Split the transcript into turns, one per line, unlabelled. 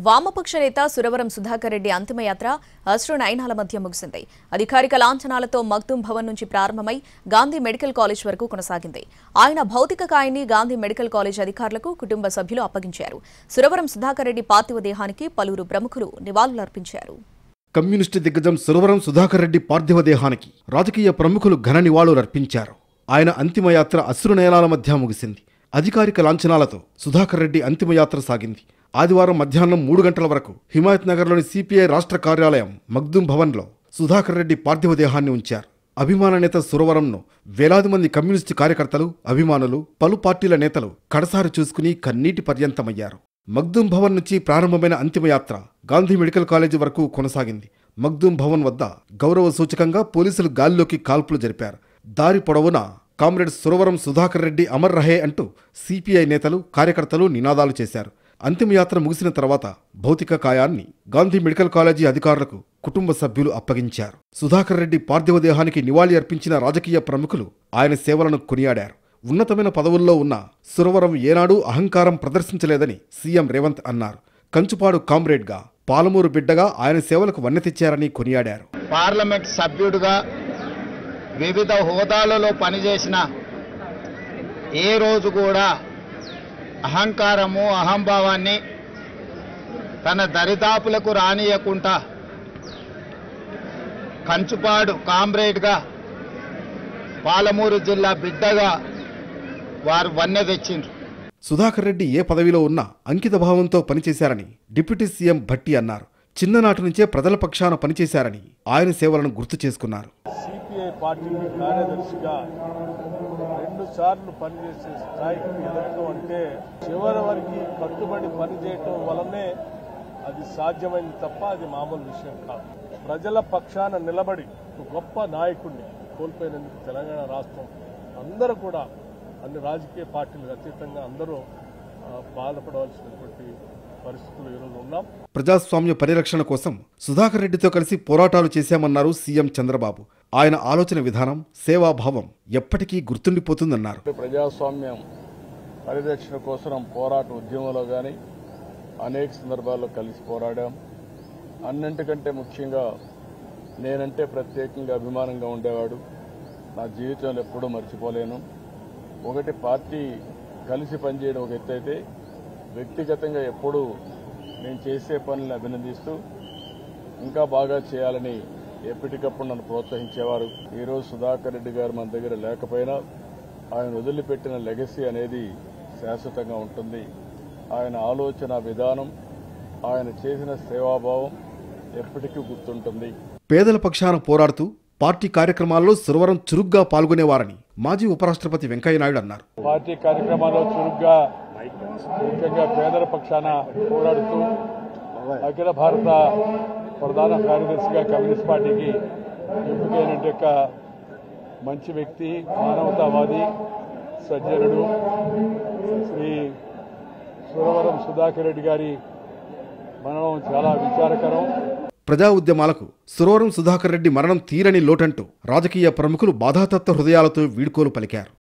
వామపక్ష నేత సురవరం సుధాకర్ రెడ్డి అంతిమయాత్ర అశ్రునయనాల మధ్య ముగిసింది. అధికారిక లాంఛనాలతో మగ్దుం భవన్ నుంచి ప్రారంభమై గాంధీ మెడికల్ కాలేజ్ వరకు కొనసాగింది. ఆయన భౌతిక కాయాన్ని గాంధీ మెడికల్ కాలేజ్ అధికారులకు కుటుంబ సభ్యులు అప్పగించారు. సురవరం సుధాకర్ రెడ్డి పార్థివ దేహానికి పలువురు ప్రముఖులు నివాళులర్పించారు.
కమ్యూనిస్టు దిగ్గజం సురవరం సుధాకర్ రెడ్డి పార్థివ దేహానికి రాజకీయ ప్రముఖులు ఘన నివాళులర్పించారు. ఆయన అంతిమయాత్ర అశ్రునయనాల మధ్య ముగిసింది. అధికారిక లాంఛనాలతో సుధాకర్ రెడ్డి అంతిమయాత్ర సాగింది. ఆదివారం మధ్యాహ్నం 3 గంటల వరకు హిమాయత్ నగర్లోని సిపిఐ రాష్ట్ర కార్యాలయం మగ్దుం భవన్లో సుధాకర్ రెడ్డి పార్థివ దేహాన్ని ఉంచారు. అభిమాన నేత సురవరంను వేలాది మంది కమ్యూనిస్టు కార్యకర్తలు, అభిమానులు, పలు పార్టీల నేతలు కడసారి చూసుకుని కన్నీటి పర్యంతమయ్యారు. మగ్దుం భవన్ నుంచి ప్రారంభమైన అంతిమయాత్ర గాంధీ మెడికల్ కాలేజీ వరకు కొనసాగింది. మగ్దుం భవన్ వద్ద గౌరవ సూచకంగా పోలీసులు గాల్లోకి కాల్పులు జరిపారు. దారి పొడవునా కామ్రేడ్ సురవరం సుధాకర్ రెడ్డి అమర్ రహే అంటూ సిపిఐ నేతలు, కార్యకర్తలు నినాదాలు చేశారు. అంతిమయాత్ర ముగిసిన తర్వాత భౌతిక కాయాన్ని గాంధీ మెడికల్ కాలేజీ అధికారులకు కుటుంబ సభ్యులు అప్పగించారు. సుధాకర్ రెడ్డి పార్థివ దేహానికి నివాళి అర్పించిన రాజకీయ ప్రముఖులు ఆయన సేవలను కొనియాడారు. ఉన్నతమైన పదవుల్లో ఉన్న సురవరం ఏనాడూ అహంకారం ప్రదర్శించలేదని సీఎం రేవంత్ అన్నారు. కంచుపాడు కామ్రేడ్గా, పాలమూరు బిడ్డగా ఆయన సేవలకు వన్నె తెచ్చారని కొనియాడారు.
పార్లమెంట్ సభ్యుడిగా వివిధ హోదాలలో పనిచేసిన ఏ రోజు కూడా అహంకారము, అహంభావాన్ని తన దరిదాపులకు రానియకుండా కంచుపాడు కామ్రేడ్గా, పాలమూరు జిల్లా బిడ్డగా వారు వన్నె తెచ్చిండ్రు.
సుధాకర్ రెడ్డి ఏ పదవిలో ఉన్నా అంకిత భావంతో పనిచేశారని డిప్యూటీ సీఎం భట్టి అన్నారు. చిన్ననాటి నుంచే ప్రజల పక్షాన పనిచేశారని ఆయన సేవలను గుర్తు చేసుకున్నారు.
సిపిఐ పార్టీకి కార్యదర్శిగా 2 సార్లు పనిచేసే స్థాయికి ఎదగడం అంటే చివరి వరకు కట్టుబడి పనిచేయటం వలనే అది సాధ్యమైంది తప్ప అది మామూలు విషయం కాదు. ప్రజల పక్షాన నిలబడి గొప్ప నాయకుడిని కోల్పోయినందుకు తెలంగాణ రాష్ట్రం అందరూ కూడా, అన్ని రాజకీయ పార్టీలకు అతీతంగా అందరూ బాధపడవలసినటువంటి పరిస్థితులు ఈరోజు ఉన్నాం.
ప్రజాస్వామ్య పరిరక్షణ కోసం సుధాకర్ రెడ్డితో కలిసి పోరాటాలు చేశామన్నారు సీఎం చంద్రబాబు. ఆయన ఆలోచన విధానం, సేవాభావం ఎప్పటికీ గుర్తుండిపోతుందన్నారు.
ప్రజాస్వామ్యం పరిరక్షణ కోసం పోరాట ఉద్యమంలో కానీ అనేక సందర్భాల్లో కలిసి పోరాడాం. అన్నింటికంటే ముఖ్యంగా నేనంటే ప్రత్యేకంగా అభిమానంగా ఉండేవాడు. నా జీవితంలో ఎప్పుడూ మర్చిపోలేను. ఒకటి పార్టీ కలిసి పనిచేయడం ఒక ఎత్తు అయితే, వ్యక్తిగతంగా ఎప్పుడూ నేను చేసే పనులను అభినందిస్తూ ఇంకా బాగా చేయాలని ఎప్పటికప్పుడు నన్ను ప్రోత్సహించేవారు. ఈరోజు సుధాకర్ రెడ్డి గారు మన దగ్గర లేకపోయినా ఆయన వదిలిపెట్టిన లెగసీ అనేది శాశ్వతంగా ఉంటుంది. ఆయన ఆలోచన విధానం, ఆయన చేసిన సేవాభావం ఎప్పటికీ గుర్తుంటుంది.
పేదల పక్షాన పోరాడుతూ పార్టీ కార్యక్రమాల్లో సురవరం చురుగ్గా పాల్గొనేవారని మాజీ ఉపరాష్ట్రపతి వెంకయ్యనాయుడు అన్నారు.
పార్టీ కార్యక్రమాల్లో చురుగ్గా, ముఖ్యంగా పేదల పక్షాన పోరాడుతూ అఖిల భారత ప్రధాన కార్యదర్శిగా కమ్యూనిస్ట్ పార్టీకి ఎంపికైనట్టు యొక్క మంచి వ్యక్తి, మానవతావాది, సజ్జనుడు శ్రీ సురవరం సుధాకర్ రెడ్డి గారి మరణం చాలా విచారకరం.
ప్రజా ఉద్యమాలకు సురవరం సుధాకర్ రెడ్డి మరణం తీరని లోటంటూ రాజకీయ ప్రముఖులు బాధాతత్వ హృదయాలతో వీడ్కోలు పలికారు.